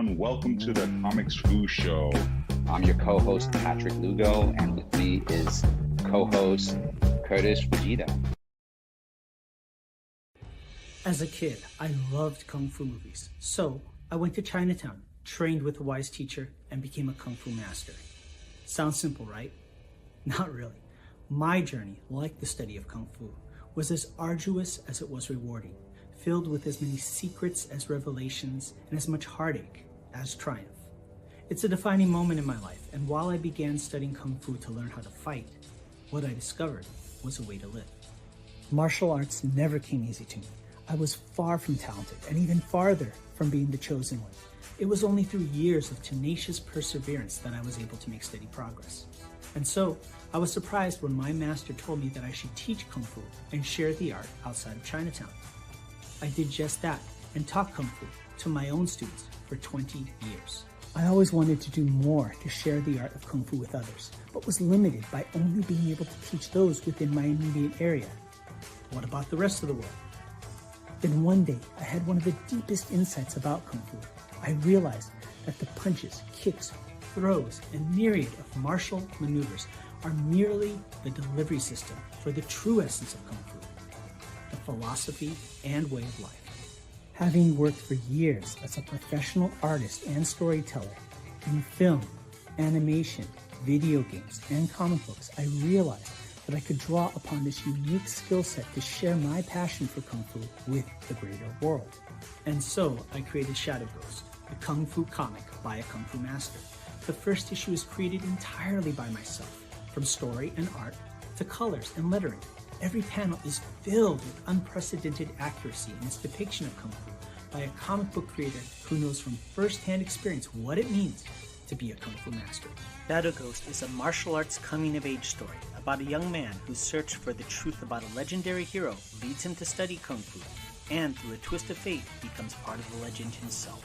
everyone. Welcome to the Comics Fu Show. I'm your co-host, Patrick Lugo, and with me is co-host Kurtis Fujita. As a kid, I loved Kung Fu movies. So I went to Chinatown, trained with a wise teacher, and became a Kung Fu master. Sounds simple, right? Not really. My journey, like the study of Kung Fu, was as arduous as it was rewarding, filled with as many secrets as revelations and as much heartache as triumph. It's a defining moment in my life, and while I began studying Kung Fu to learn how to fight, what I discovered was a way to live. Martial arts never came easy to me. I was far from talented, and even farther from being the chosen one. It was only through years of tenacious perseverance that I was able to make steady progress. And so, I was surprised when my master told me that I should teach Kung Fu and share the art outside of Chinatown. I did just that and taught Kung Fu to my own students for 20 years. I always wanted to do more to share the art of Kung Fu with others, but was limited by only being able to teach those within my immediate area. What about the rest of the world? Then one day, I had one of the deepest insights about Kung Fu. I realized that the punches, kicks, throws, and myriad of martial maneuvers are merely the delivery system for the true essence of Kung Fu, the philosophy and way of life. Having worked for years as a professional artist and storyteller in film, animation, video games, and comic books, I realized that I could draw upon this unique skill set to share my passion for Kung Fu with the greater world. And so I created Shadow Ghost, the Kung Fu comic by a Kung Fu master. The first issue is created entirely by myself, from story and art to colors and lettering. Every panel is filled with unprecedented accuracy in its depiction of Kung Fu by a comic book creator who knows from first-hand experience what it means to be a Kung Fu master. Shadow Ghost is a martial arts coming-of-age story about a young man whose search for the truth about a legendary hero leads him to study Kung Fu, and through a twist of fate becomes part of the legend himself.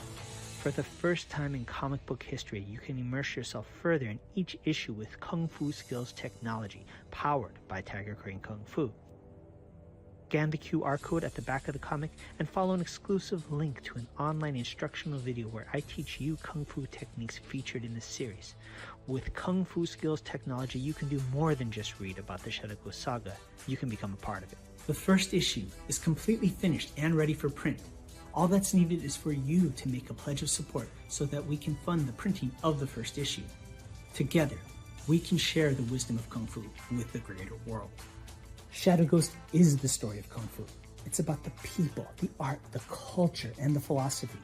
For the first time in comic book history, you can immerse yourself further in each issue with Kung Fu skills technology, powered by Tiger Crane Kung Fu. Scan the QR code at the back of the comic and follow an exclusive link to an online instructional video where I teach you Kung Fu techniques featured in this series. With Kung Fu skills technology, you can do more than just read about the Shadow Ghost saga. You can become a part of it. The first issue is completely finished and ready for print. All that's needed is for you to make a pledge of support so that we can fund the printing of the first issue. Together, we can share the wisdom of Kung Fu with the greater world. Shadow Ghost is the story of Kung Fu. It's about the people, the art, the culture, and the philosophy.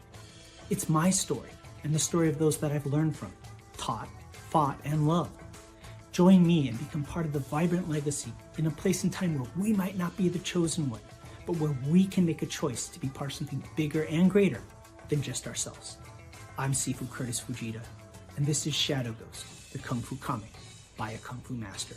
It's my story and the story of those that I've learned from, taught, fought, and loved. Join me and become part of the vibrant legacy in a place and time where we might not be the chosen one, but where we can make a choice to be part of something bigger and greater than just ourselves. I'm Sifu Kurtis Fujita, and this is Shadow Ghost, the Kung Fu comic by a Kung Fu master.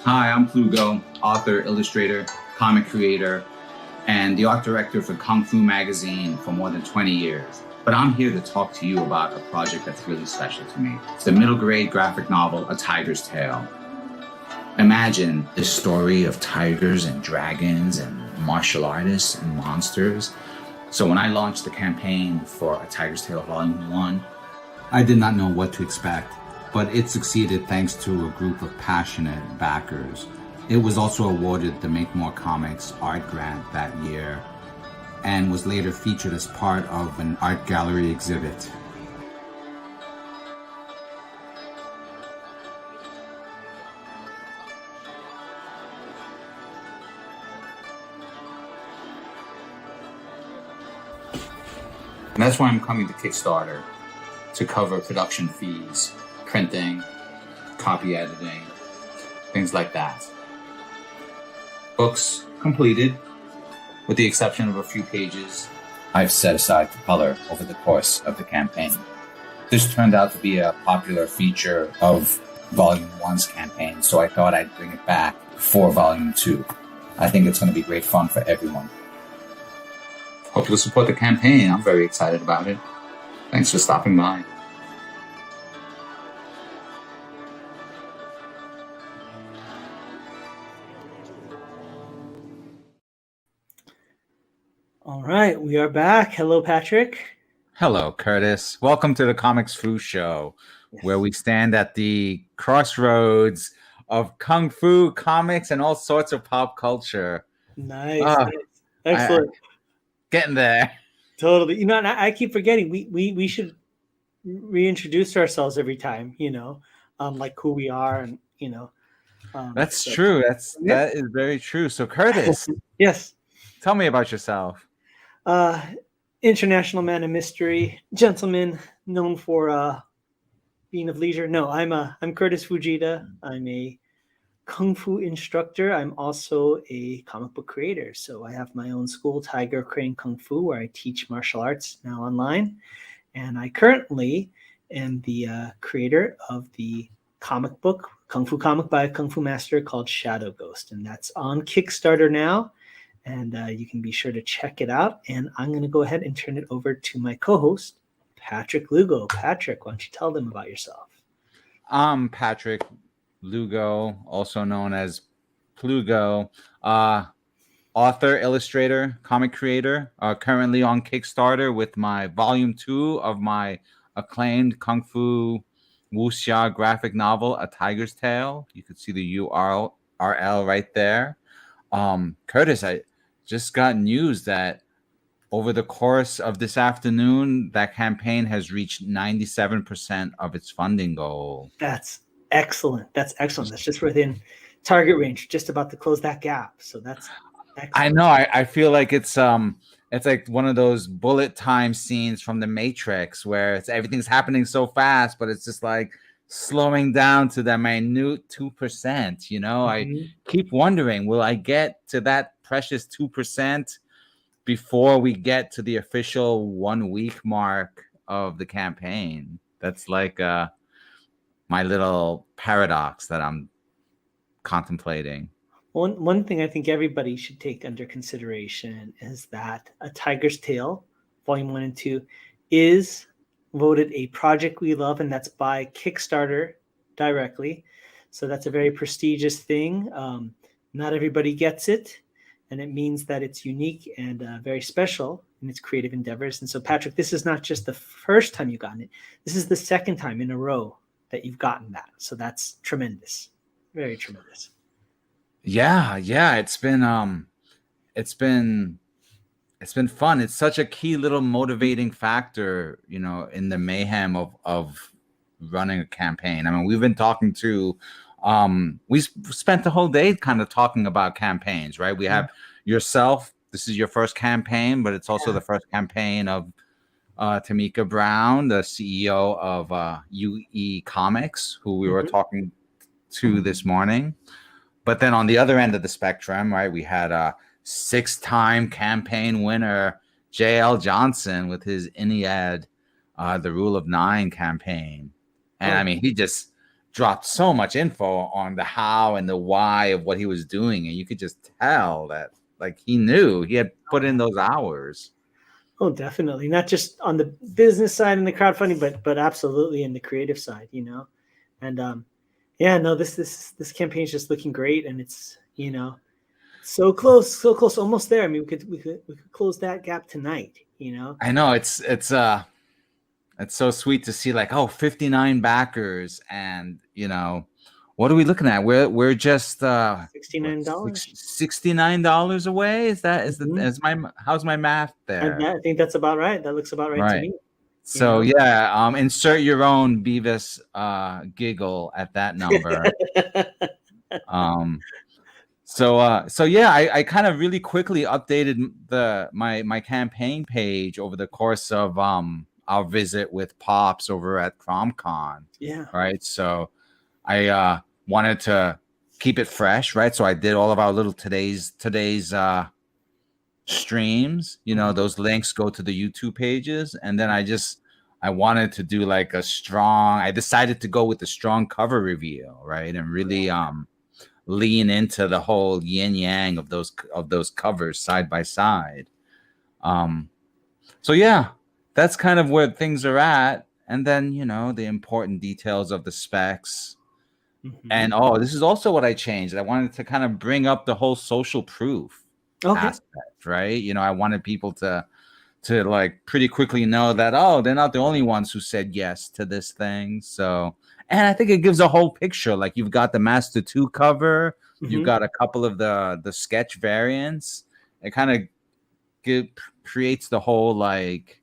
Hi, I'm Lugo, author, illustrator, comic creator, and the art director for Kung Fu magazine for more than 20 years. But I'm here to talk to you about a project that's really special to me. It's the middle grade graphic novel, A Tiger's Tale. Imagine the story of tigers and dragons and martial artists and monsters. So when I launched the campaign for A Tiger's Tale Volume 1, I did not know what to expect. But it succeeded thanks to a group of passionate backers. It was also awarded the Make More Comics art grant that year. and was later featured as part of an art gallery exhibit. And that's why I'm coming to Kickstarter, to cover production fees, printing, copy editing, things like that. Books completed, with the exception of a few pages I've set aside for color over the course of the campaign. This turned out to be a popular feature of Volume 1's campaign, so I thought I'd bring it back for Volume 2. I think it's going to be great fun for everyone. Hope you'll support the campaign. I'm very excited about it. Thanks for stopping by. All right, we are back. Hello, Patrick. Hello, Kurtis. Welcome to the Comics Fu Show, where we stand at the crossroads of Kung Fu, comics, and all sorts of pop culture. Nice. Excellent. Getting there. Totally. You know, and I keep forgetting we should reintroduce ourselves every time, like who we are, and That's true. That is very true. So, Kurtis. Yes. Tell me about yourself. International man of mystery, gentleman known for being of leisure. No, I'm Kurtis Fujita. I'm a Kung Fu instructor. I'm also a comic book creator. So I have my own school, Tiger Crane Kung Fu, where I teach martial arts now online. And I currently am the creator of the comic book, Kung Fu comic by a Kung Fu master called Shadow Ghost. And that's on Kickstarter now. And you can be sure to check it out. And I'm going to go ahead and turn it over to my co-host, Patrick Lugo. Patrick, why don't you tell them about yourself? I'm Patrick Lugo, also known as Plugo, author, illustrator, comic creator, currently on Kickstarter with my Volume 2 of my acclaimed Kung Fu wuxia graphic novel, A Tiger's Tale. You can see the URL right there. Kurtis, I just got news that over the course of this afternoon, that campaign has reached 97% of its funding goal. That's excellent. That's just within target range, just about to close that gap. So that's excellent. I know. I feel like it's like one of those bullet time scenes from The Matrix where everything's happening so fast, but it's just like slowing down to the minute 2%. I keep wondering, will I get to that precious 2% before we get to the official 1 week mark of the campaign? That's like my little paradox that I'm contemplating. One thing I think everybody should take under consideration is that A Tiger's Tale, Volume 1 and 2, is voted a project we love, and that's by Kickstarter directly. So that's a very prestigious thing. Not everybody gets it, and it means that it's unique and very special in its creative endeavors. And so, Patrick, this is not just the first time you've gotten it. This is the second time in a row that you've gotten that. So that's tremendous. Very tremendous. Yeah. It's been fun. It's such a key little motivating factor, in the mayhem of running a campaign. I mean, we've been talking to, we spent the whole day kind of talking about campaigns, right? We have yourself. This is your first campaign, but it's also the first campaign of Tamika Brown, the CEO of UE Comics, who we were talking to this morning. But then on the other end of the spectrum, right, we had a 6-time campaign winner, J.L. Johnson, with his Iliad, the Rule of 9 campaign. And I mean, he just dropped so much info on the how and the why of what he was doing. And you could just tell that, like, he knew he had put in those hours. Oh, definitely. Not just on the business side and the crowdfunding, but absolutely in the creative side, And this campaign is just looking great, and it's, so close, almost there. I mean, we could close that gap tonight, I know it's so sweet to see, like, 59 backers, and What are we looking at? We're just $69. $69 away. Is that how's my math there? I think that's about right. That looks about right to Right. me. So yeah, insert your own Beavis giggle at that number. So yeah, I kind of really quickly updated my campaign page over the course of our visit with Pops over at CromCon. Yeah. Right. So I wanted to keep it fresh, right? So I did all of our little today's streams. Those links go to the YouTube pages, and then I wanted to do like I decided to go with the strong cover reveal, right? And really lean into the whole yin yang of those covers side by side. So yeah, that's kind of where things are at. And then, the important details of the specs. Mm-hmm. And this is also what I changed. I wanted to kind of bring up the whole social proof aspect, right? I wanted people to like pretty quickly know that, they're not the only ones who said yes to this thing. So, and I think it gives a whole picture. Like you've got the Master 2 cover, you've got a couple of the sketch variants. It kind of creates the whole, like,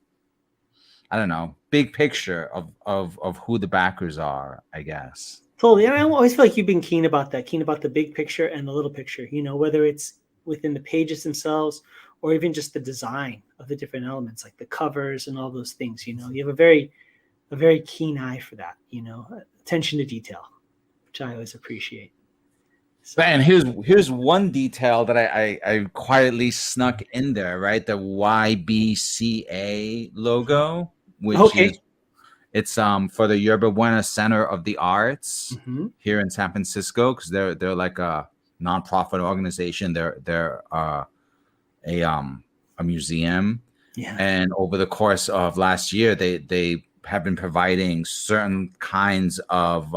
I don't know, big picture of who the backers are, I guess. Totally. I always feel like you've been keen about the big picture and the little picture, whether it's within the pages themselves or even just the design of the different elements, like the covers and all those things. You have a very keen eye for that, attention to detail, which I always appreciate. So. And here's one detail that I quietly snuck in there, right? The YBCA logo, which is it's for the Yerba Buena Center of the Arts here in San Francisco, because they're like a nonprofit organization. They're a museum, and over the course of last year, they have been providing certain kinds of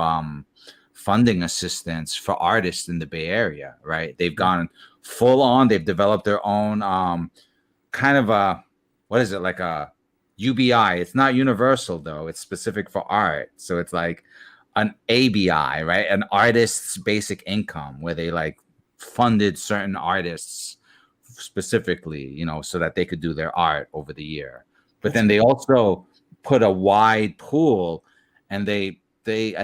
funding assistance for artists in the Bay Area. Right? They've gone full on. They've developed their own kind of like a UBI. It's not universal though. It's specific for art. So it's like an ABI, right? An artist's basic income, where they like funded certain artists specifically, so that they could do their art over the year. But then they also put a wide pool, and I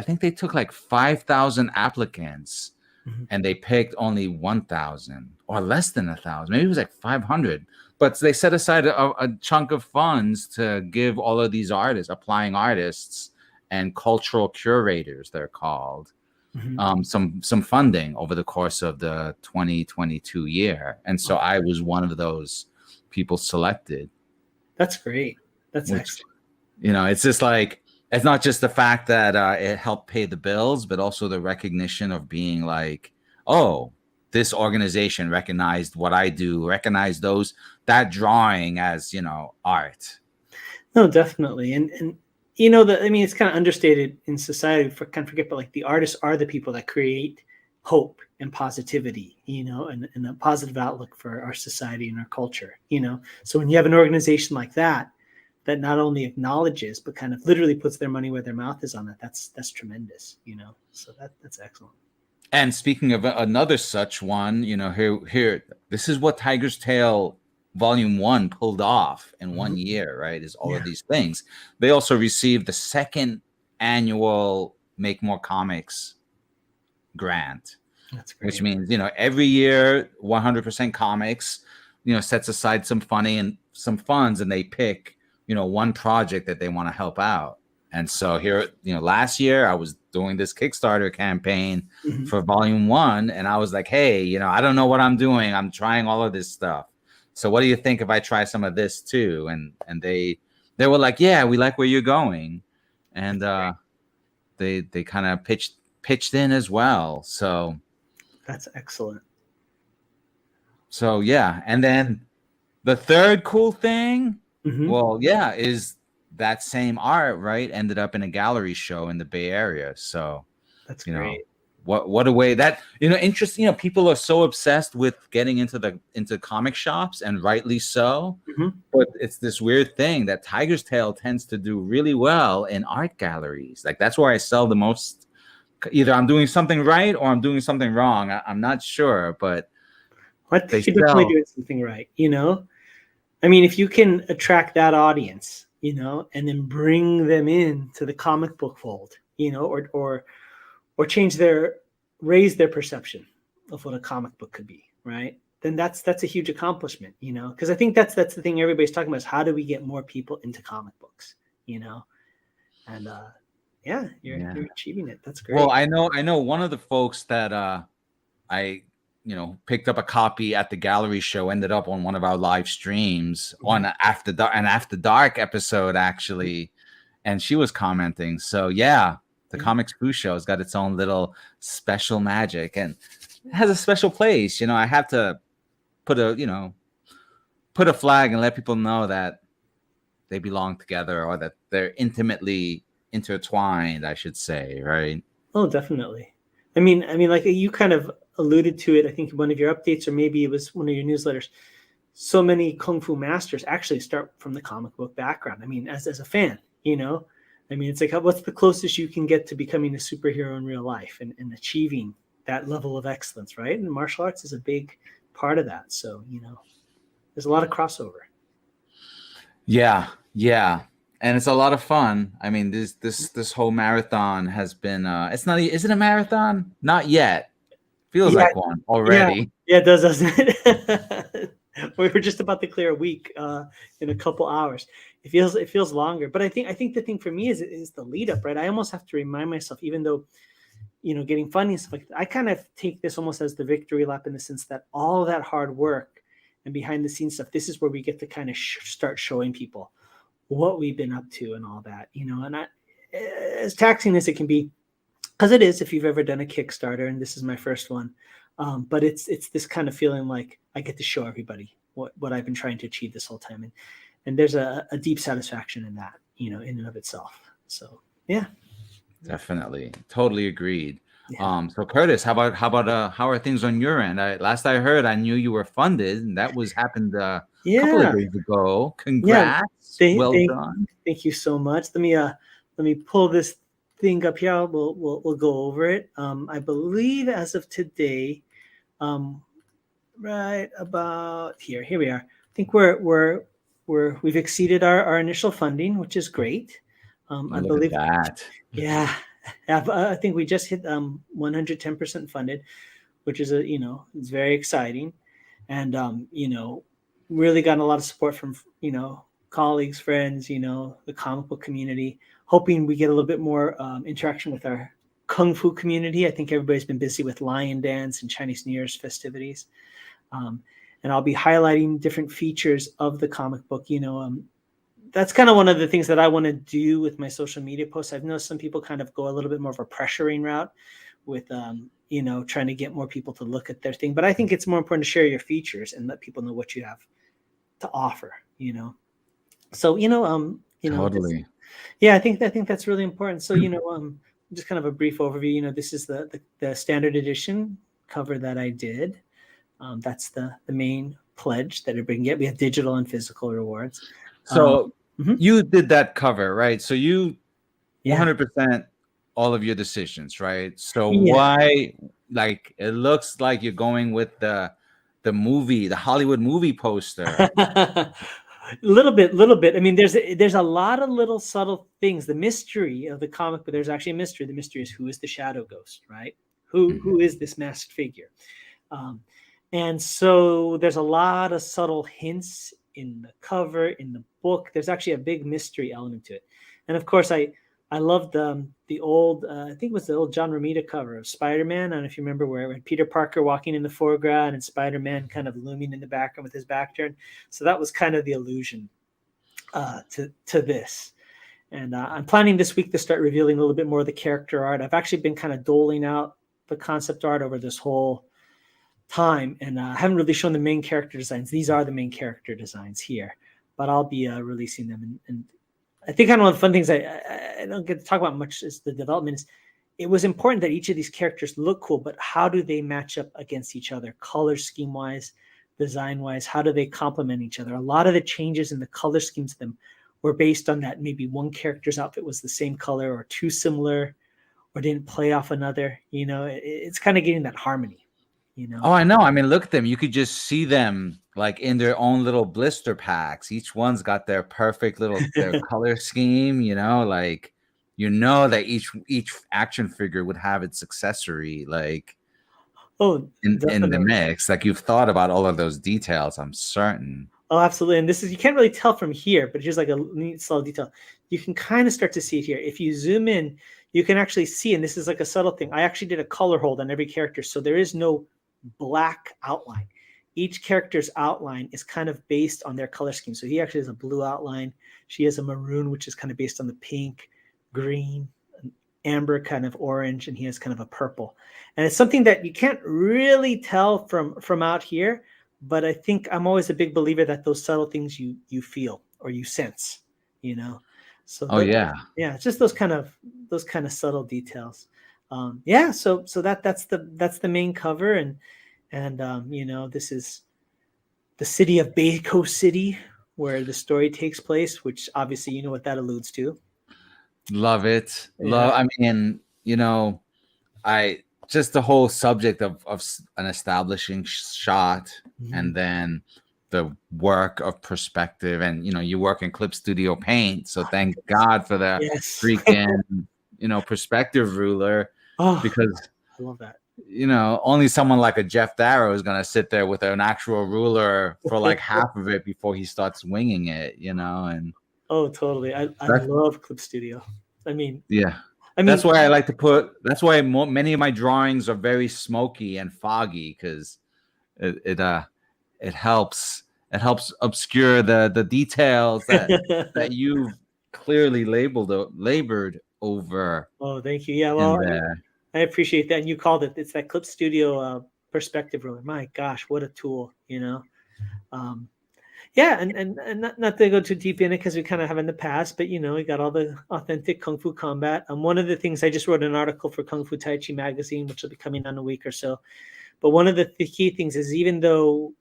think they took like 5,000 applicants, and they picked only 1,000 or less than 1,000. Maybe it was like 500. But they set aside a chunk of funds to give all of these artists, applying artists and cultural curators, they're called, some funding over the course of the 2022 year. And so I was one of those people selected. That's great. That's excellent. It's just like, it's not just the fact that it helped pay the bills, but also the recognition of being like, this organization recognized what I do, recognized that drawing as, art. No, definitely. And it's kind of understated in society for kind of forget, but like the artists are the people that create hope and positivity, and a positive outlook for our society and our culture, So when you have an organization like that not only acknowledges, but kind of literally puts their money where their mouth is on it, that's tremendous, So that's excellent. And speaking of another such one, here, this is what Tiger's Tail Volume 1 pulled off in 1 year, right? Is all of these things. They also received the second annual Make More Comics grant. That's great. Which means, every year, 100% Comics, sets aside some funds, and they pick, one project that they want to help out. And so here, last year I was doing this Kickstarter campaign for Volume 1, and I was like, hey, I don't know what I'm doing. I'm trying all of this stuff. So what do you think if I try some of this too? And they were like, yeah, we like where you're going. And they kind of pitched in as well. So that's excellent. So yeah. And then the third cool thing, is that same art, right, ended up in a gallery show in the Bay Area. So that's great. What a way that, interesting. People are so obsessed with getting into comic shops, and rightly so. But it's this weird thing that Tiger's Tail tends to do really well in art galleries. Like that's where I sell the most either I'm doing something right or I'm doing something wrong. I'm not sure, but I think you're definitely doing something right. I mean, if you can attract that audience, and then bring them in to the comic book fold, or raise their perception of what a comic book could be, right? Then that's a huge accomplishment, because I think that's the thing everybody's talking about is how do we get more people into comic books, and you're achieving it. That's great. Well, I know one of the folks that I picked up a copy at the gallery show, ended up on one of our live streams on an After Dark episode actually, and she was commenting. So yeah, the Comics Crew Show has got its own little special magic and it has a special place. I have to put a flag and let people know that they belong together, or that they're intimately intertwined, I should say, right? Oh, definitely. I mean, like you kind of alluded to it, I think in one of your updates, or maybe it was one of your newsletters. So many Kung Fu masters actually start from the comic book background. I mean, as a fan, I mean, it's like, what's the closest you can get to becoming a superhero in real life and achieving that level of excellence, right? And martial arts is a big part of that. So, there's a lot of crossover. Yeah. And it's a lot of fun. I mean, this whole marathon has been is it a marathon? Not yet. Feels like one already. Yeah, it does, doesn't it? We were just about to clear a week in a couple hours. It feels longer. But I think the thing for me is the lead up, right? I almost have to remind myself, even though getting funny and stuff like that, I kind of take this almost as the victory lap, in the sense that all that hard work and behind the scenes stuff, this is where we get to kind of start showing people what we've been up to and all that, and as taxing as it can be, because it is, if you've ever done a Kickstarter, and this is my first one, but it's this kind of feeling like I get to show everybody what I've been trying to achieve this whole time, and there's a deep satisfaction in that, in and of itself. So yeah, definitely, totally agreed. Yeah. So Kurtis, how are things on your end? Last I heard, I knew you were funded, and that happened a couple of days ago. Congrats, well done. Thank you so much. Let me pull this thing up here. We'll go over it. I believe as of today, right about here we are. I think we've exceeded our initial funding, which is great. I believe that. Yeah. I think we just hit 110% funded, which is it's very exciting, and really gotten a lot of support from colleagues, friends, the comic book community. Hoping we get a little bit more interaction with our Kung Fu community. I think everybody's been busy with Lion Dance and Chinese New Year's festivities, and I'll be highlighting different features of the comic book. That's kind of one of the things that I want to do with my social media posts. I've noticed some people kind of go a little bit more of a pressuring route with, trying to get more people to look at their thing. But I think it's more important to share your features and let people know what you have to offer, So, totally. I think that's really important. So, just kind of a brief overview. This is the standard edition cover that I did. That's the main pledge that everybody can get. We have digital and physical rewards. So you did that cover, right? So you 100% all of your decisions, right? So why, like, it looks like you're going with the Hollywood movie poster. little bit. I mean, there's a lot of little subtle things. The mystery of the comic, but there's actually a mystery. The mystery is, who is the shadow ghost, right? Who is this masked figure? And so there's a lot of subtle hints in the cover, in the book. There's actually a big mystery element to it. And of course, I loved the old, I think it was the old John Romita cover of Spider-Man. I don't know if you remember, where we had Peter Parker walking in the foreground and Spider-Man kind of looming in the background with his back turned. So that was kind of the allusion to this. And I'm planning this week to start revealing a little bit more of the character art. I've actually been kind of doling out the concept art over this whole time, and I haven't really shown the main character designs. These are the main character designs here, but I'll be releasing them. And I think kind of one of the fun things I don't get to talk about much is the development. Is it was important that each of these characters look cool, but how do they match up against each other, color scheme wise, design wise? How do they complement each other? A lot of the changes in the color schemes of them were based on that. Maybe one character's outfit was the same color or too similar, or didn't play off another. It's kind of getting that harmony. Oh, I know. I mean, look at them. You could just see them like in their own little blister packs. Each one's got their perfect their color scheme. Like that each action figure would have its accessory like in the mix. Like you've thought about all of those details. I'm certain. Oh, absolutely. And this is, you can't really tell from here, but here's like a neat subtle detail. You can kind of start to see it here. If you zoom in, you can actually see, and this is like a subtle thing. I actually did a color hold on every character. So there is no black outline. Each character's outline is kind of based on their color scheme. So he actually has a blue outline. She has a maroon, which is kind of based on the pink, green, amber, kind of orange, and he has kind of a purple. And it's something that you can't really tell from out here. But I think I'm always a big believer that those subtle things you feel or you sense, So it's just those kind of subtle details. So that's the main cover, and this is the city of Baco City where the story takes place, which obviously you know what that alludes to. Love it. Yeah. I mean, just the whole subject of an establishing shot, and then the work of perspective, and you work in clip studio paint, so thank God for the freaking perspective ruler, because I love that. Only someone like a Jeff Darrow is gonna sit there with an actual ruler for like half of it before he starts winging it, and oh, totally. I love clip studio. I mean, that's why I like to put. That's why many of my drawings are very smoky and foggy, because it helps obscure the details that you've clearly labored over. Oh, thank you. Yeah, well, I appreciate that. And you called it. It's that clip studio perspective ruler. My gosh, what a tool! And not to go too deep in it because we kind of have in the past, but we got all the authentic Kung Fu combat. One of the things, I just wrote an article for Kung Fu Tai Chi magazine, which will be coming out in a week or so. But one of the key things is, even though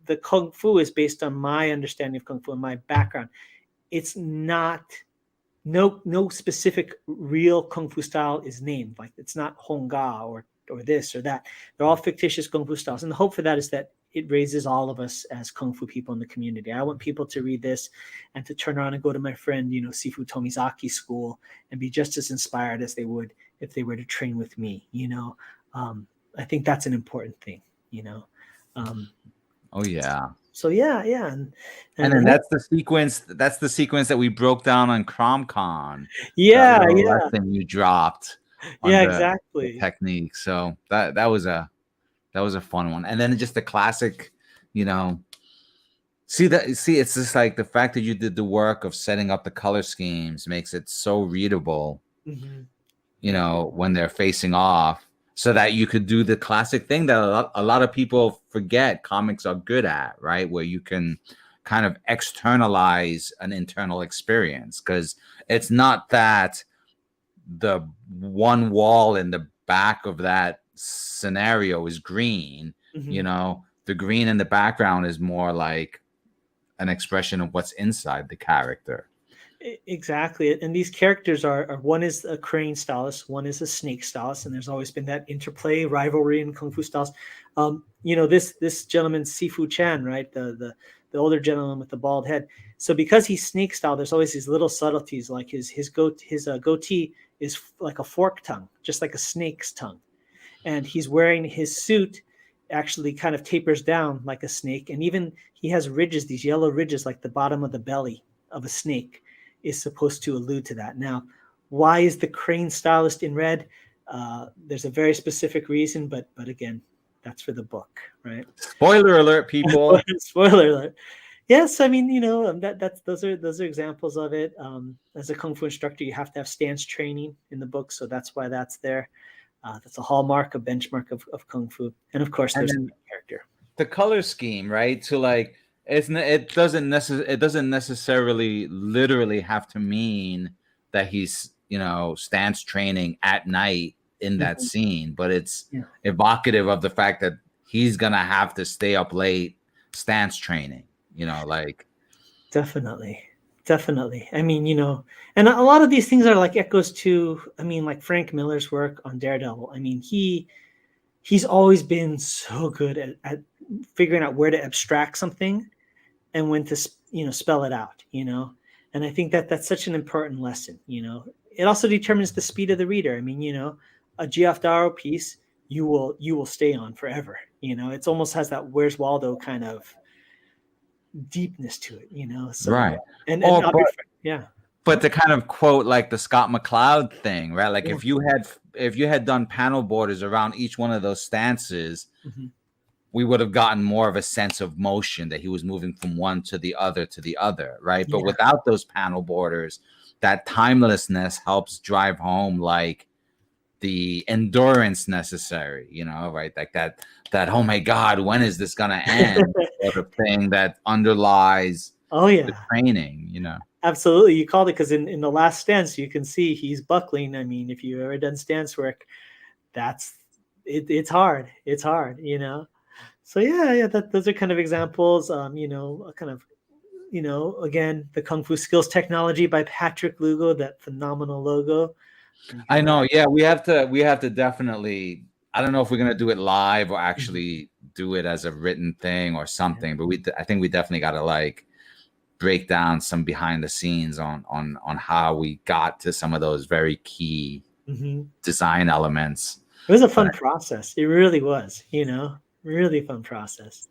the Kung Fu is based on my understanding of Kung Fu and my background, it's not, no specific real Kung Fu style is named. Like it's not Hong Ga or this or that. They're all fictitious Kung Fu styles. And the hope for that is that it raises all of us as Kung Fu people in the community. I want people to read this and to turn around and go to my friend, Sifu Tomizaki's school and be just as inspired as they would if they were to train with me. I think that's an important thing, Oh yeah. So yeah. And then that's the sequence. That's the sequence that we broke down on CromCon. Yeah. Lesson you dropped. Yeah, exactly. The technique. So that was a fun one. And then just the classic, see, it's just like the fact that you did the work of setting up the color schemes makes it so readable, when they're facing off, so that you could do the classic thing that a lot of people forget comics are good at, right? Where you can kind of externalize an internal experience, because it's not that the one wall in the back of that scenario is green. The green in the background is more like an expression of what's inside the character. Exactly. And these characters are one is a crane stylist, one is a snake stylist, and there's always been that interplay, rivalry in Kung Fu styles. This gentleman, Sifu Chan, right, the older gentleman with the bald head. So because he's snake style, there's always these little subtleties, like his goatee is like a fork tongue, just like a snake's tongue. And he's wearing his suit actually kind of tapers down like a snake. And even he has ridges, these yellow ridges, like the bottom of the belly of a snake is supposed to allude to that. Now, why is the crane stylist in red? There's a very specific reason, but again, that's for the book, right? Spoiler alert, people. Spoiler alert. Yes, I mean, those are examples of it. As a Kung Fu instructor, you have to have stance training in the book, so that's why that's there. That's a hallmark, a benchmark of Kung Fu. And of course, there's the character. The color scheme, right? So like, it doesn't necessarily literally have to mean that he's, stance training at night in that scene, but it's evocative of the fact that he's going to have to stay up late stance training, like. Definitely. Definitely. I mean, and a lot of these things are like echoes to, I mean, like Frank Miller's work on Daredevil. I mean, he's always been so good at figuring out where to abstract something and when to, spell it out, and I think that that's such an important lesson. It also determines the speed of the reader. I mean, a Geoff Darrow piece, you will stay on forever. It's almost has that Where's Waldo kind of deepness to it, so Right. and yeah, But to kind of quote like the Scott McCloud thing, right? Like Yeah. if you had done panel borders around each one of those stances, Mhm. we would have gotten more of a sense of motion that he was moving from one to the other, right? But Yeah. without those panel borders, that timelessness helps drive home like the endurance necessary, right? Like that oh my God, when is this gonna end? Sort of thing that underlies Oh yeah, the training, absolutely. You called it, because in the last stance you can see he's buckling. I mean, if you've ever done stance work, that's it. It's hard. So yeah. Those are kind of examples. Kind of, again, the Kung Fu Skills Technology by Patrick Lugo, that phenomenal logo. I know. Yeah, we have to definitely. I don't know if we're gonna do it live or actually do it as a written thing or something, but I think we definitely got to like break down some behind the scenes on how we got to some of those very key design elements. It was a fun process. It really was. Really fun process.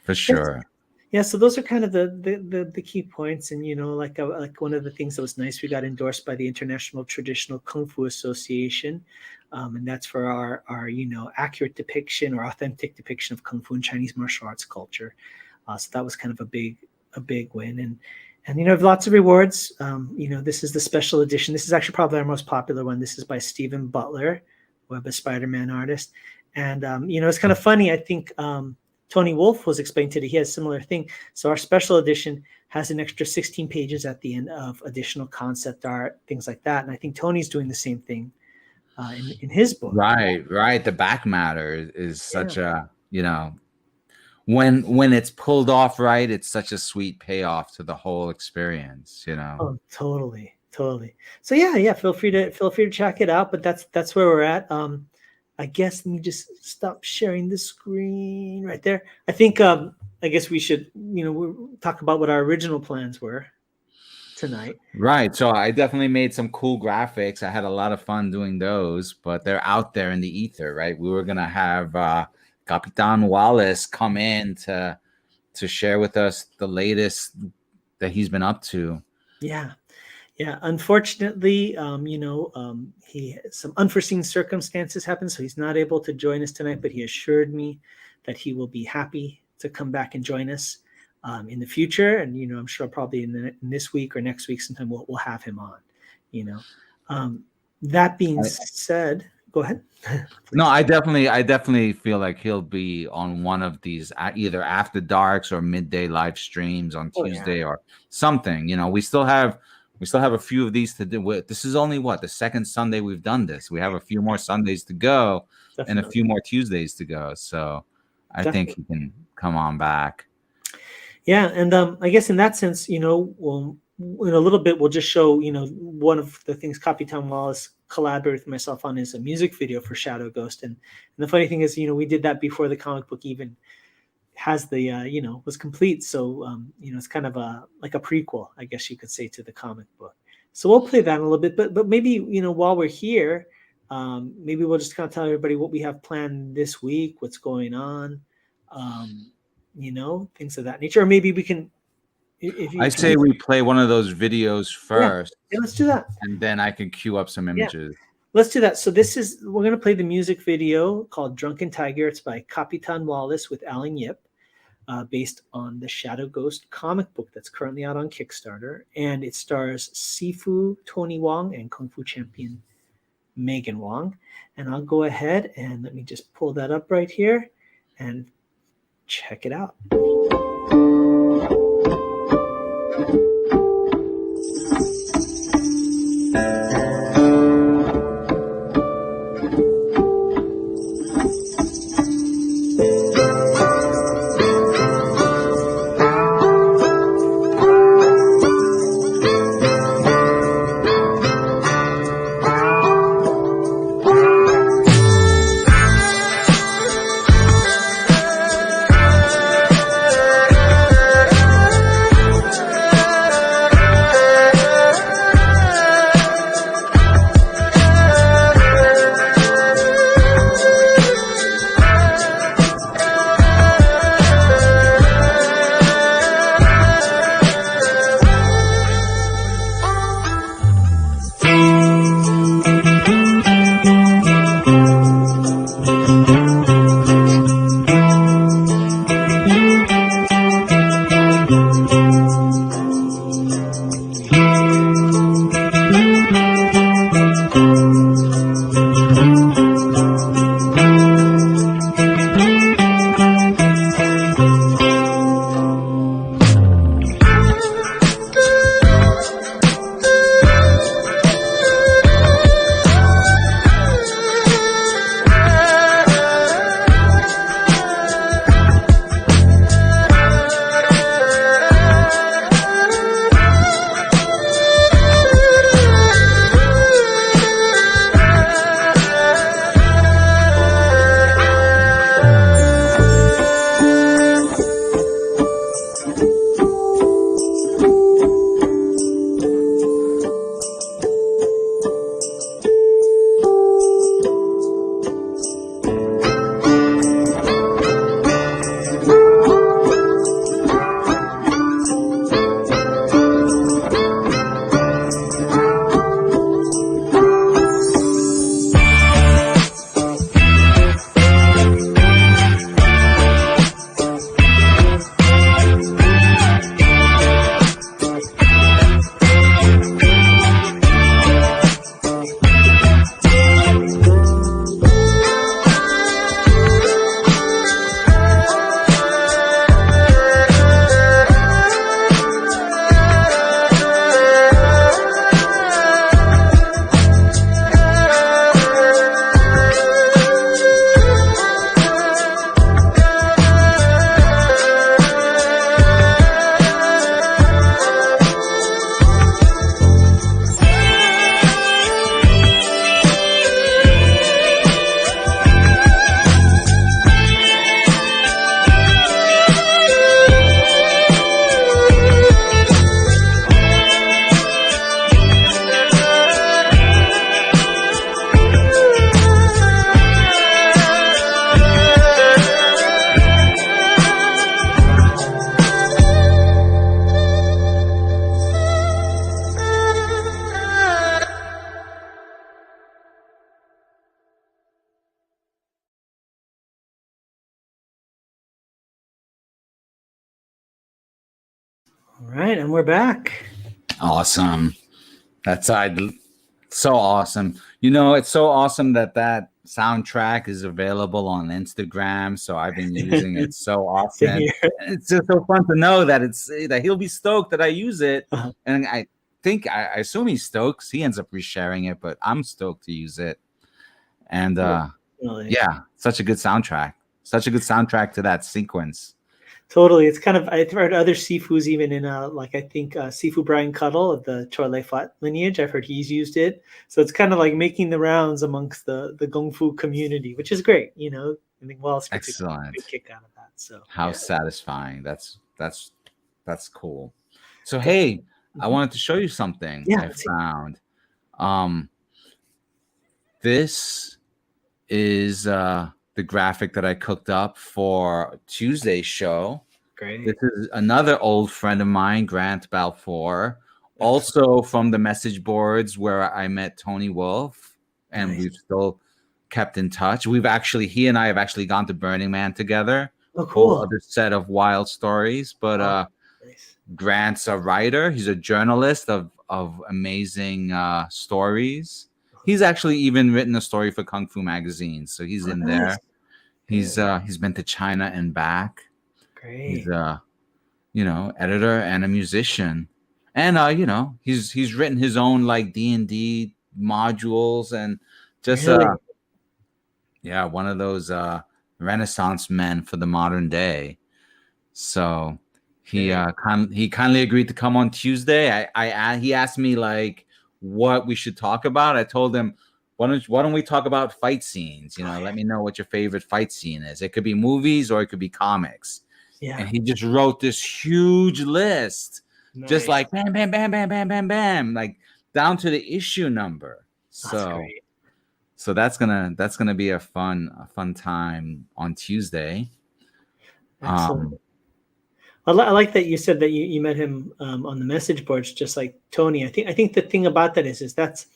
For sure. Yeah, so those are kind of the key points, and like one of the things that was nice, we got endorsed by the International Traditional Kung Fu Association, and that's for our accurate depiction or authentic depiction of Kung Fu and Chinese martial arts culture. So that was kind of a big win, and I have lots of rewards. This is the special edition. This is actually probably our most popular one. This is by Stephen Butler, Web of Spider-Man artist, and it's kind of funny. I think. Tony Wolf was explaining today, he has a similar thing. So our special edition has an extra 16 pages at the end of additional concept art, things like that. And I think Tony's doing the same thing in his book. Right. The back matter is such a, when it's pulled off right, it's such a sweet payoff to the whole experience, Oh, totally. So yeah, feel free to check it out. But that's where we're at. I guess let me just stop sharing the screen right there. I think I guess we should we'll talk about what our original plans were tonight. Right. So I definitely made some cool graphics. I had a lot of fun doing those, but they're out there in the ether, right? We were gonna have Capitan Wallace come in to share with us the latest that he's been up to. Yeah. Unfortunately, he some unforeseen circumstances happened, so he's not able to join us tonight. But he assured me that he will be happy to come back and join us in the future. And I'm sure probably in this week or next week sometime we'll have him on. That being said, go ahead. No, I definitely feel like he'll be on one of these either after darks or midday live streams on Tuesday or something. We still have a few of these to do. This is only the second Sunday we've done this. We have a few more Sundays to go and a few more Tuesdays to go. So I think he can come on back. Yeah. And I guess in that sense, in a little bit, we'll just show, one of the things Capitan Wallace collaborated with myself on is a music video for Shadow Ghost. And the funny thing is, we did that before the comic book even has the was complete, so it's kind of like a prequel, I guess you could say, to the comic book. So we'll play that in a little bit, but maybe while we're here, maybe we'll just kind of tell everybody what we have planned this week, what's going on, things of that nature. Or maybe we can I say we play one of those videos first. Yeah, let's do that, and then I can queue up some images. Let's do that. So we're going to play the music video called Drunken Tiger. It's by Capitan Wallace with Alan Yip, based on the Shadow Ghost comic book that's currently out on Kickstarter. And it stars Sifu Tony Wong and Kung Fu champion Megan Wong. And I'll go ahead and let me just pull that up right here and check it out. All right, and we're back. Awesome. That's so awesome. It's so awesome that soundtrack is available on Instagram. So I've been using it so often. It's just so fun to know that that he'll be stoked that I use it. Uh-huh. And I assume he's stoked. He ends up resharing it, but I'm stoked to use it. And yeah, such a good soundtrack. Such a good soundtrack to that sequence. Totally. It's kind of, I've heard other Sifus even in I think Sifu Brian Cuddle of the Chorley Fat lineage. I've heard he's used it. So it's kind of like making the rounds amongst the Kung Fu community, which is great. I think Wallace gets excellent. a good kick out of that. So how satisfying. That's cool. So hey, I wanted to show you something I found. This is the graphic that I cooked up for Tuesday's show. Great. This is another old friend of mine, Grant Balfour, also from the message boards where I met Tony Wolf, and we've still kept in touch. He and I have actually gone to Burning Man together. Oh, cool. Whole other set of wild stories. But nice. Grant's a writer. He's a journalist of amazing stories. He's actually even written a story for Kung Fu magazine, so he's in there. He's been to China and back. Great. He's editor and a musician, and he's written his own like D&D modules and just one of those Renaissance men for the modern day. So he kindly agreed to come on Tuesday. He asked me like what we should talk about. I told him, why don't we talk about fight scenes? Let me know what your favorite fight scene is. It could be movies or it could be comics. Yeah. And he just wrote this huge list, just like bam, bam, bam, bam, bam, bam, bam, like down to the issue number. So that's gonna be a fun time on Tuesday. Excellent. I like that you said that you met him on the message boards, just like Tony. I think the thing about that is that's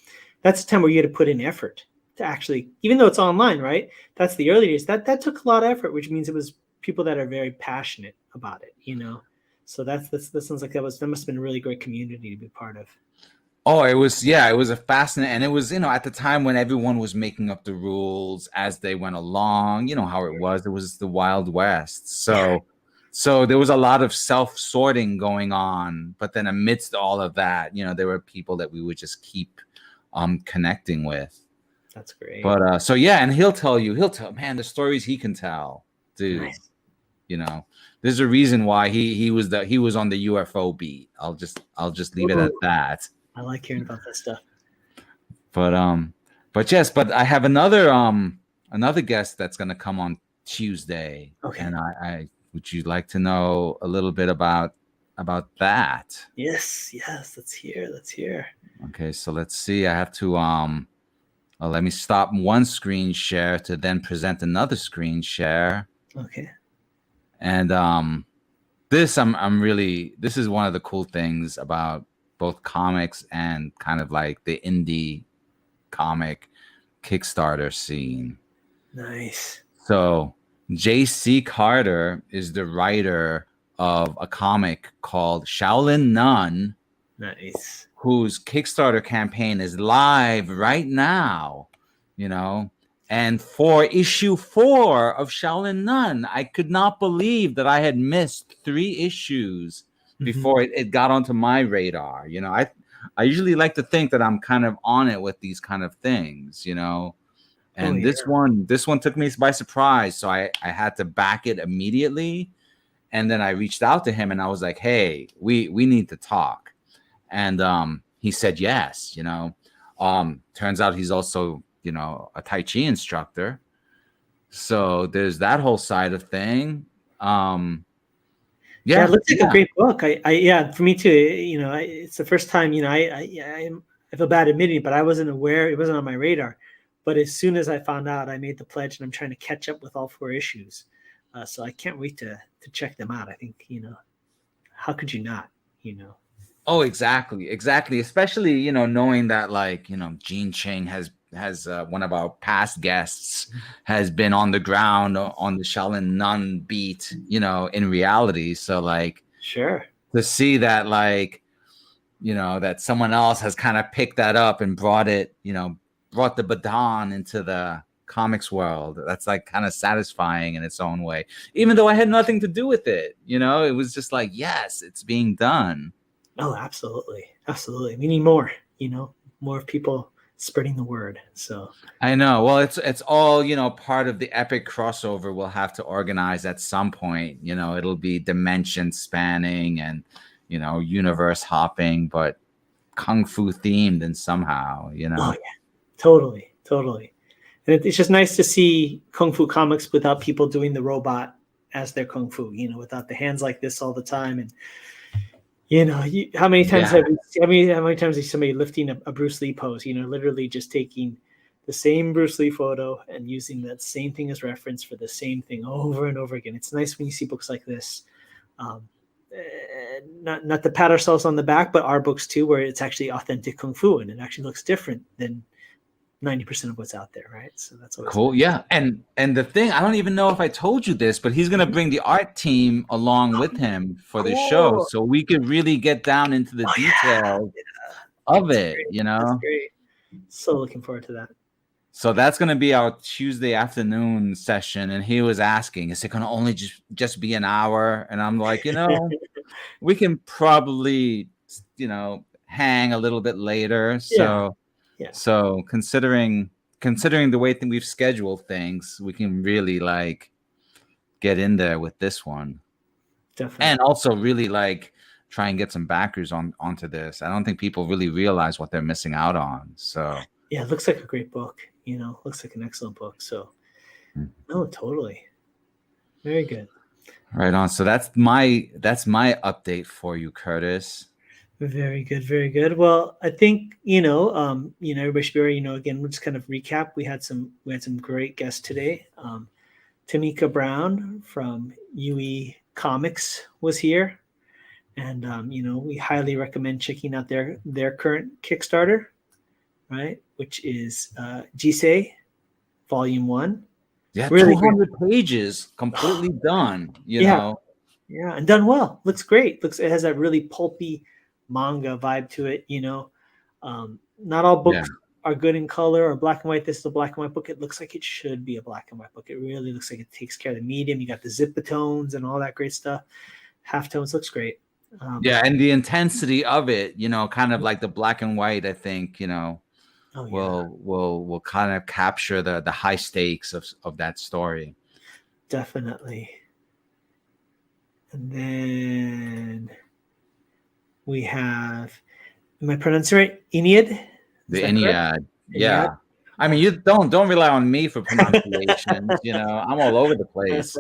the time where you had to put in effort to actually, even though it's online, right? That's the early days. That took a lot of effort, which means it was people that are very passionate about it, So that sounds like that must have been a really great community to be part of. Oh, it was a fascinating, and it was, at the time when everyone was making up the rules as they went along, how it was the Wild West. So there was a lot of self-sorting going on, but then amidst all of that, there were people that we would just keep connecting with. That's great. But and he'll tell man, the stories he can tell, dude. Nice. There's a reason why he was on the UFO beat. I'll just leave it at that. I like hearing about that stuff. But I have another guest that's gonna come on Tuesday. Okay. And I would you like to know a little bit about that? Yes, let's hear. Okay, so let's see. I have to let me stop one screen share to then present another screen share. Okay. And this is one of the cool things about both comics and kind of like the indie comic Kickstarter scene. Nice. So J.C. Carter is the writer of a comic called Shaolin Nun. Nice. Whose Kickstarter campaign is live right now, and for issue 4 of Shaolin Nun, I could not believe that I had missed 3 issues before it got onto my radar. I usually like to think that I'm kind of on it with these kind of things, and this one took me by surprise. So I had to back it immediately. And then I reached out to him and I was like, hey, we need to talk. And he said yes. Turns out he's also a Tai Chi instructor, so there's that whole side of thing. It looks like a great book. For me too. It's the first time. I feel bad admitting it, but I wasn't aware. It wasn't on my radar. But as soon as I found out, I made the pledge, and I'm trying to catch up with all 4 issues. So I can't wait to check them out. I think how could you not? Oh, exactly. Especially knowing that Gene Ching has one of our past guests has been on the ground on the Shaolin Nun beat, in reality. So sure, to see that, like, that someone else has kind of picked that up and brought the baton into the comics world. That's like kind of satisfying in its own way, even though I had nothing to do with it. It was just like, yes, it's being done. Oh, absolutely. We need more, more people spreading the word. So I know. Well, it's all, part of the epic crossover we'll have to organize at some point. It'll be dimension spanning and, universe hopping, but kung fu themed and somehow, Oh, yeah. Totally. And it's just nice to see kung fu comics without people doing the robot as their kung fu, without the hands like this all the time. And how many times have you seen somebody lifting a Bruce Lee pose? Literally just taking the same Bruce Lee photo and using that same thing as reference for the same thing over and over again. It's nice when you see books like this. Not to pat ourselves on the back, but our books too, where it's actually authentic kung fu and it actually looks different than 90% of what's out there, right? So that's always cool. Nice. Yeah. And the thing, I don't even know if I told you this, but he's going to bring the art team along with him for the show, so we could really get down into the details of That's it. great. That's great. So looking forward to that. So that's going to be our Tuesday afternoon session. And he was asking, is it going to only just be an hour? And I'm like, we can probably, hang a little bit later. So, so considering the way we've scheduled things, we can really like get in there with this one. Definitely. And also really like try and get some backers onto this. I don't think people really realize what they're missing out on. So yeah, it looks like a great book. Looks like an excellent book. So no, totally. Very good. Right on. So that's my update for you, Kurtis. Very good. Very good. Well, I think, everybody should be, again, we'll just kind of recap. We had some great guests today. Tamika Brown from UE Comics was here. And, we highly recommend checking out their current Kickstarter, right? Which is Jisei Volume 1. Yeah, really 200 pages, completely done, you know. Yeah, and done well. Looks great. It has that really pulpy manga vibe to it, Not all books are good in color or black and white. This is a black and white book. It looks like it should be a black and white book. It really looks like it takes care of the medium. You got the zipatones and all that great stuff. Halftones looks great. And the intensity of it, kind of like the black and white, I think, will kind of capture the high stakes of that story. Definitely. And then we have, am I pronouncing right? Ennead? The Ennead. Yeah. I mean, you don't rely on me for pronunciations. I'm all over the place.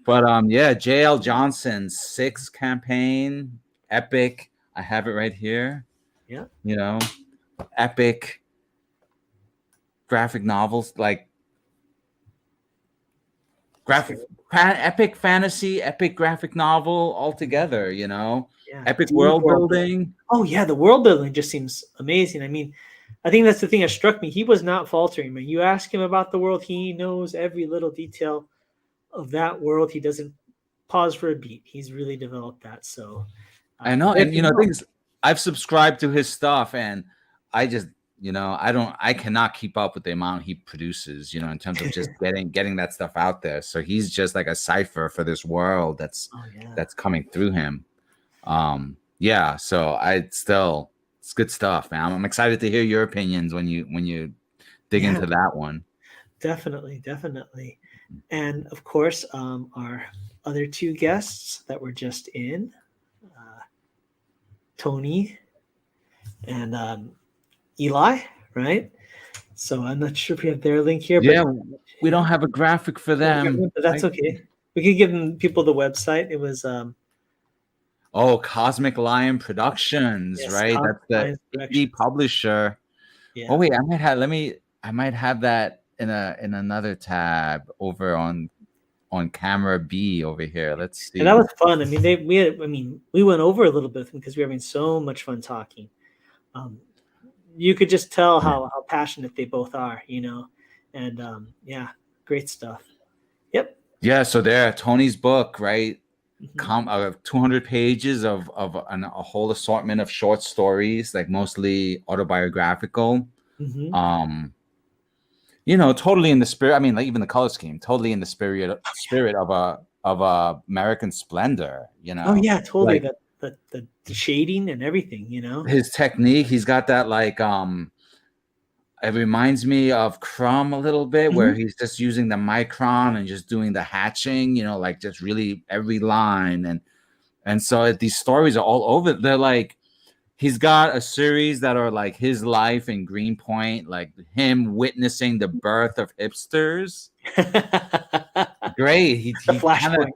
But JL Johnson's 6th campaign, epic. I have it right here. Yeah. Epic graphic novels, like epic fantasy, epic graphic novel all together. Epic world building. Oh yeah, the world building just seems amazing. I mean, I think that's the thing that struck me. He was not faltering. When you ask him about the world, he knows every little detail of that world. He doesn't pause for a beat. He's really developed that. So I know, and things I've subscribed to his stuff, and I just I cannot keep up with the amount he produces. In terms of just getting that stuff out there. So he's just like a cipher for this world that's coming through him. So it's good stuff, man. I'm excited to hear your opinions when you dig into that one. Definitely. And of course, our other 2 guests that were just in, Tony and Eli, right? So I'm not sure if we have their link here. Yeah, but we don't have a graphic for them. But that's okay. We could give people the website. It was Cosmic Lion Productions, right? That's the indie publisher. Yeah. Oh wait, I might have that in another tab over on camera B over here. Let's see. And that was fun. I mean, we went over a little bit because we were having so much fun talking. You could just tell how passionate they both are, and great stuff. Yep. Yeah, so there, Tony's book, right? 200 pages of a whole assortment of short stories, like mostly autobiographical. You know, totally in the spirit. I mean, like even the color scheme, totally in the spirit of a American Splendor. You know. Oh yeah, totally. Like, the shading and everything. You know. His technique. He's got that like It reminds me of Crumb a little bit, where he's just using the micron and just doing the hatching. You know, like just really every line and so these stories are all over. They're like. He's got a series that are like his life in Greenpoint, like him witnessing the birth of hipsters. Great. He Flashpoint.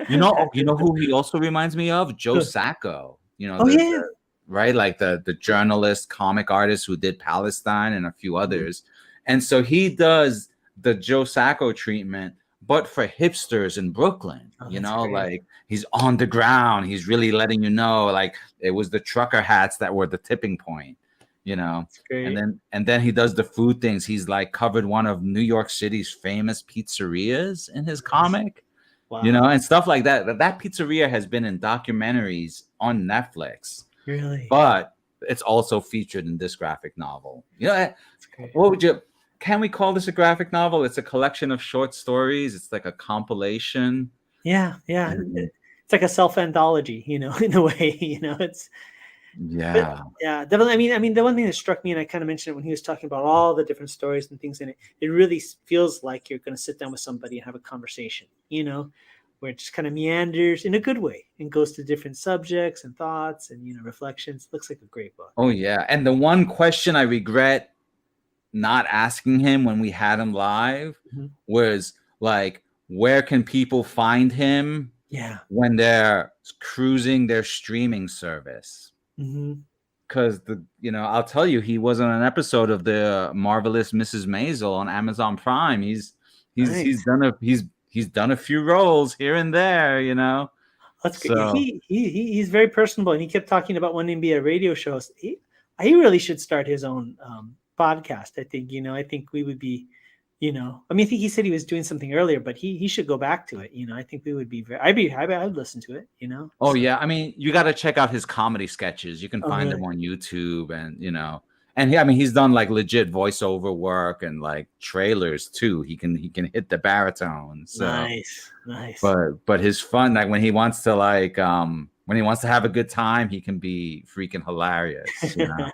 You know who he also reminds me of? Joe Sacco. You know, right? Like the journalist, comic artist who did Palestine and a few others. And so he does the Joe Sacco treatment, but for hipsters in Brooklyn. You know, great. Like he's on the ground. He's really letting you know, like it was the trucker hats that were the tipping point, you know. And then he does the food things. He's like covered one of New York City's famous pizzerias in his comic. Wow. You know, and stuff like that. That pizzeria has been in documentaries on Netflix. Really? But it's also featured in this graphic novel. You know, what would you can we call this a graphic novel? It's a collection of short stories. It's like a compilation. Yeah. It's like a self-anthology, you know, in a way, you know, it's definitely. I mean, the one thing that struck me, and I kind of mentioned it when he was talking about all the different stories and things in it, it really feels like you're going to sit down with somebody and have a conversation, you know, where it just kind of meanders in a good way and goes to different subjects and thoughts and, you know, reflections. It looks like a great book. Oh yeah. And the one question I regret not asking him when we had him live was like, where can people find him when they're cruising their streaming service? Because I'll tell you, he was on an episode of the Marvelous Mrs. Maisel on Amazon Prime. He's done a few roles here and there, you know. That's good. So, he's very personable, and he kept talking about wanting to be a radio show. He really should start his own podcast. I think, you know, I think we would be, you know, I mean, I think he said he was doing something earlier, but he should go back to it. You know, I think we would be I'd listen to it, you know? Oh yeah. I mean, you got to check out his comedy sketches. You can find them on YouTube and, you know, and he's done like legit voiceover work and like trailers too. He can hit the baritone. So. Nice. But his fun, like when he wants to have a good time, he can be freaking hilarious, you know?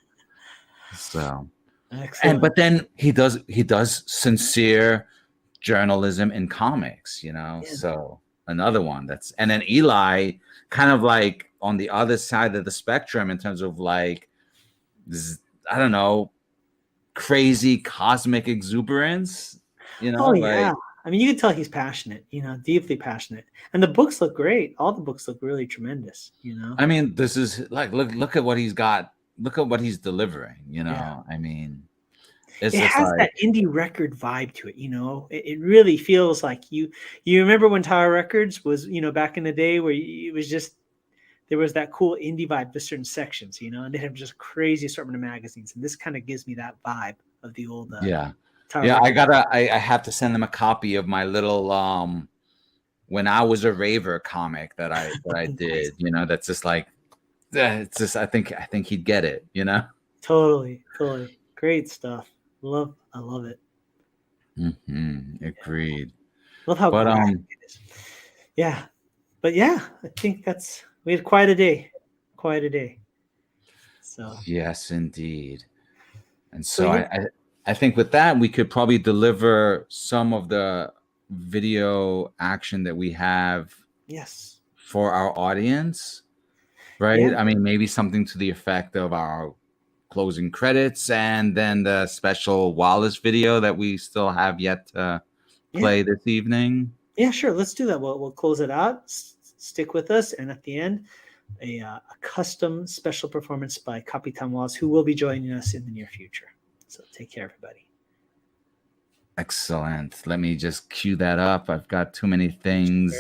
So. Excellent. But then he does sincere journalism in comics, you know. Yeah. So another one and then Eli kind of like on the other side of the spectrum in terms of like, I don't know, crazy cosmic exuberance, you know. Oh yeah. I mean, you can tell he's passionate, you know, deeply passionate, and the books look great. All the books look really tremendous, you know. I mean, this is like look at what he's got. Look at what he's delivering, you know. Yeah. I mean, it has like that indie record vibe to it, you know. It really feels like you remember when Tower Records was, you know, back in the day where it was just there was that cool indie vibe to certain sections, you know, and they have just crazy assortment of magazines, and this kind of gives me that vibe of the old Tower Records. I have to send them a copy of my little When I Was a Raver comic that I did, you know. That's just like. It's just I think he'd get it, you know. Totally great stuff. I love it. Agreed. Love how it is. Yeah, but I think we had quite a day. So yes, indeed. And so I think with that we could probably deliver some of the video action that we have. Yes. For our audience. Right. Yeah. I mean, maybe something to the effect of our closing credits and then the special Wallace video that we still have yet to play this evening. Yeah, sure. Let's do that. We'll close it out. Stick with us. And at the end, a custom special performance by Capitan Wallace, who will be joining us in the near future. So take care, everybody. Excellent. Let me just cue that up. I've got too many things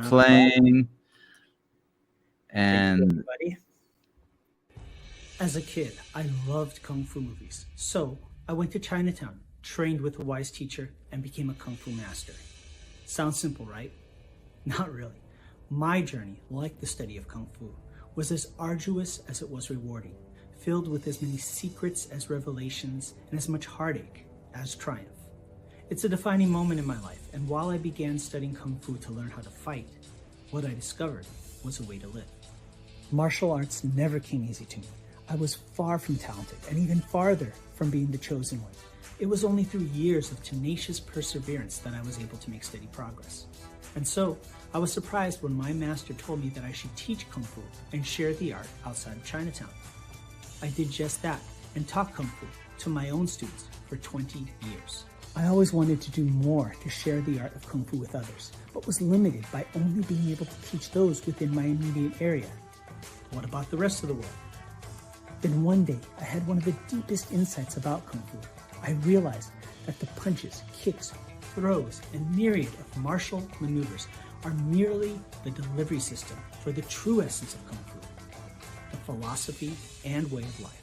playing. And as a kid, I loved Kung Fu movies. So I went to Chinatown, trained with a wise teacher, and became a Kung Fu master. Sounds simple, right? Not really. My journey, like the study of Kung Fu, was as arduous as it was rewarding, filled with as many secrets as revelations and as much heartache as triumph. It's a defining moment in my life, and while I began studying Kung Fu to learn how to fight, what I discovered was a way to live. Martial arts never came easy to me. I was far from talented, and even farther from being the chosen one. It was only through years of tenacious perseverance that I was able to make steady progress. And so, I was surprised when my master told me that I should teach Kung Fu and share the art outside of Chinatown. I did just that and taught Kung Fu to my own students for 20 years. I always wanted to do more to share the art of Kung Fu with others, but was limited by only being able to teach those within my immediate area. What about the rest of the world? Then one day, I had one of the deepest insights about Kung Fu. I realized that the punches, kicks, throws, and myriad of martial maneuvers are merely the delivery system for the true essence of Kung Fu, the philosophy and way of life.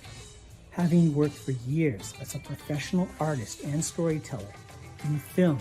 Having worked for years as a professional artist and storyteller in film,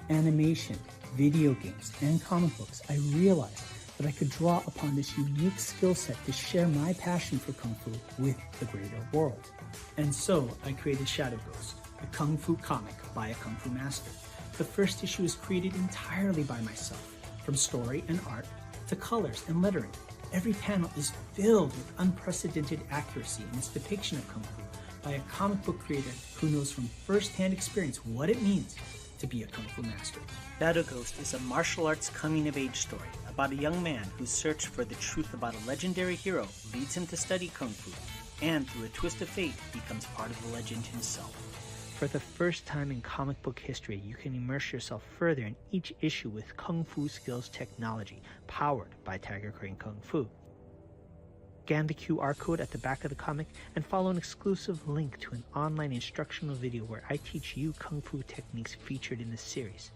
animation, video games, and comic books, I realized that I could draw upon this unique skill set to share my passion for Kung Fu with the greater world. And so I created Shadow Ghost, a Kung Fu comic by a Kung Fu master. The first issue is created entirely by myself, from story and art to colors and lettering. Every panel is filled with unprecedented accuracy in its depiction of Kung Fu by a comic book creator who knows from first-hand experience what it means to be a Kung Fu master. Shadow Ghost is a martial arts coming-of-age story about a young man whose search for the truth about a legendary hero leads him to study Kung Fu, and through a twist of fate becomes part of the legend himself. For the first time in comic book history, you can immerse yourself further in each issue with Kung Fu skills technology, powered by Tiger Crane Kung Fu. Scan the QR code at the back of the comic and follow an exclusive link to an online instructional video where I teach you Kung Fu techniques featured in this series.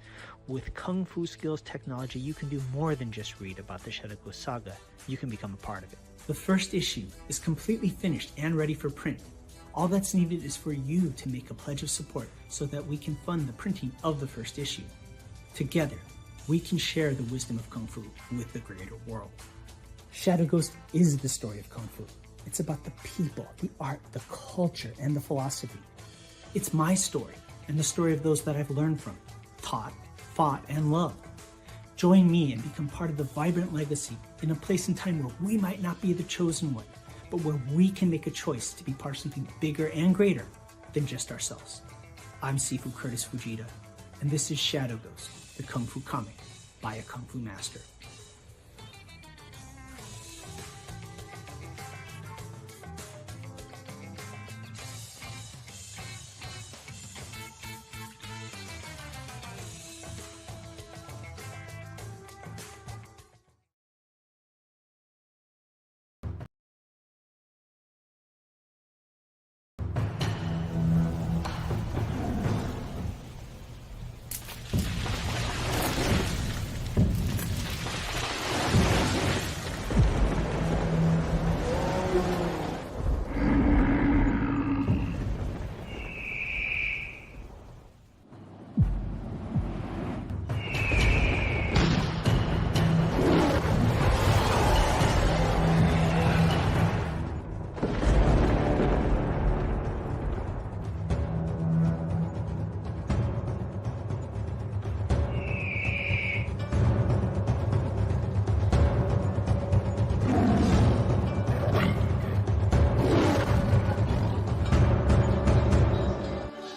With Kung Fu skills technology, you can do more than just read about the Shadow Ghost saga. You can become a part of it. The first issue is completely finished and ready for print. All that's needed is for you to make a pledge of support so that we can fund the printing of the first issue. Together, we can share the wisdom of Kung Fu with the greater world. Shadow Ghost is the story of Kung Fu. It's about the people, the art, the culture, and the philosophy. It's my story and the story of those that I've learned from, taught, fought, and loved. Join me and become part of the vibrant legacy in a place and time where we might not be the chosen one, but where we can make a choice to be part of something bigger and greater than just ourselves. I'm Sifu Kurtis Fujita, and this is Shadow Ghost, the Kung Fu comic by a Kung Fu master.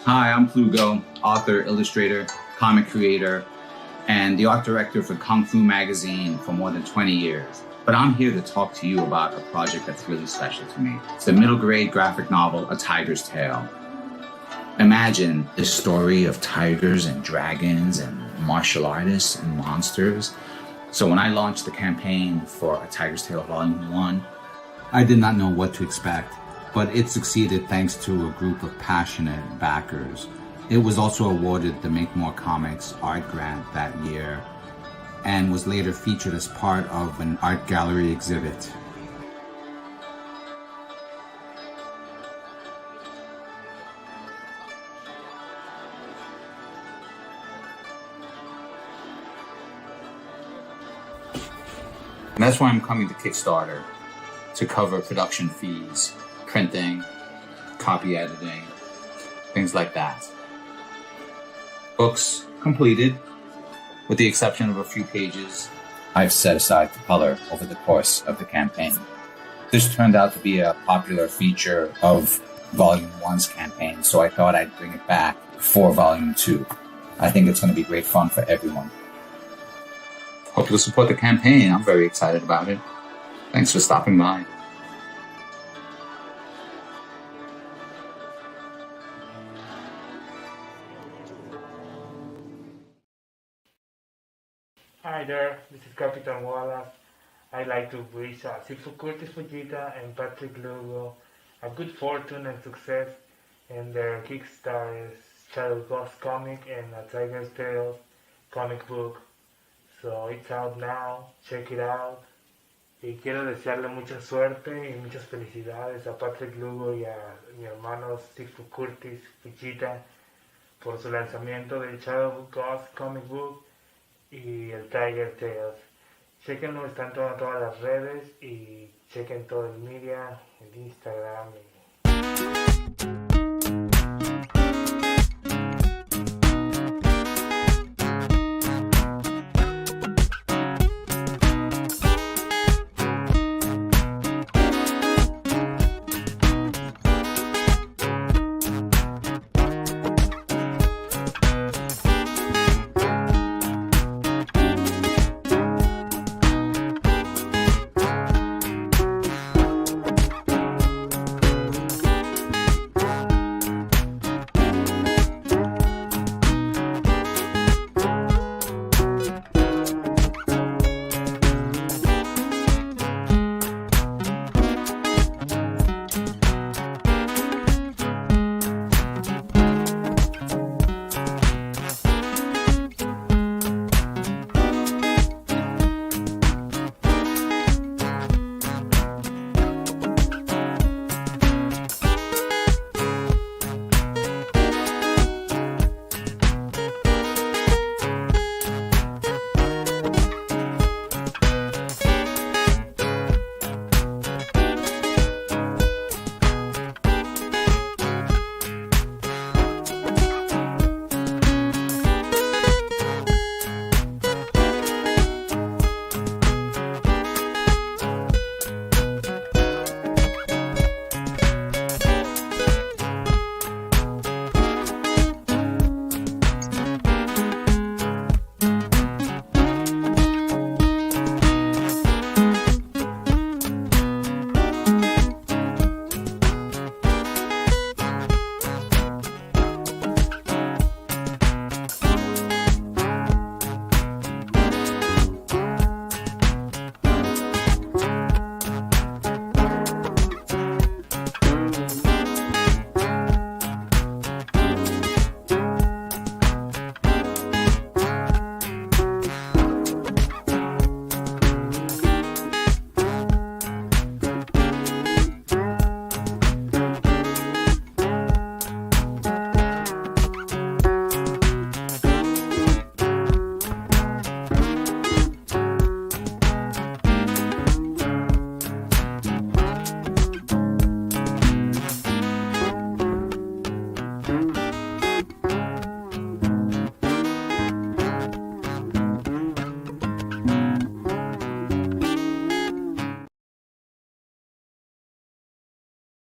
Hi, I'm Lugo, author, illustrator, comic creator, and the art director for Kung Fu magazine for more than 20 years. But I'm here to talk to you about a project that's really special to me. It's the middle grade graphic novel, A Tiger's Tale. Imagine the story of tigers and dragons and martial artists and monsters. So when I launched the campaign for A Tiger's Tale Volume 1, I did not know what to expect. But it succeeded thanks to a group of passionate backers. It was also awarded the Make More Comics art grant that year and was later featured as part of an art gallery exhibit. And that's why I'm coming to Kickstarter, to cover production fees, printing, copy editing, things like that. Books completed, with the exception of a few pages I've set aside to color over the course of the campaign. This turned out to be a popular feature of Volume 1's campaign, so I thought I'd bring it back for Volume 2. I think it's going to be great fun for everyone. Hope you'll support the campaign. I'm very excited about it. Thanks for stopping by. Hi there, this is Captain Wallace. I'd like to wish Kurtis Fujita and Patrick Lugo a good fortune and success in their Kickstarter's Shadow Ghost comic and a Tiger's Tales comic book. So it's out now, check it out. Y quiero desearle mucha suerte y muchas felicidades a Patrick Lugo y a mi hermano Kurtis Fujita por su lanzamiento del Shadow Ghost comic book y el Tiger Tales. Chequenlo, están en todas las redes y chequen todo el media, el Instagram.